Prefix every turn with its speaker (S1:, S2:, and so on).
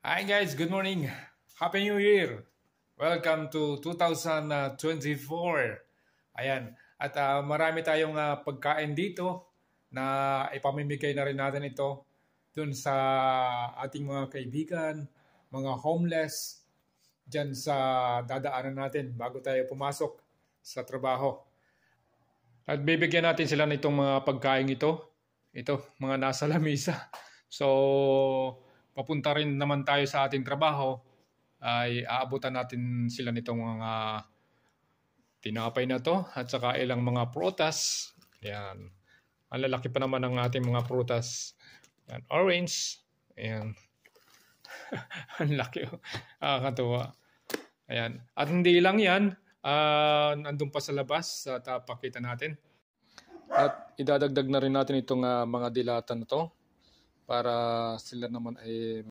S1: Hi guys, good morning. Happy New Year. Welcome to 2024. Ayan. At marami tayong pagkain dito na ipamimigay na rin natin ito dun sa ating mga kaibigan, mga homeless dyan sa dadaanan natin bago tayo pumasok sa trabaho. At bibigyan natin sila nitong mga pagkain ito. Ito, mga nasa lamisa. So, papunta rin naman tayo sa ating trabaho, ay aabutan natin sila nitong mga tinapay na to at saka ilang mga prutas. Yan. Ang lalaki pa naman ng ating mga prutas. Yan. Orange. Ayan. Ang laki. Nakakatuwa. Ayan. At hindi lang yan. Nandun pa sa labas at pakita natin. At idadagdag na rin natin itong mga dilata na to para sila naman ay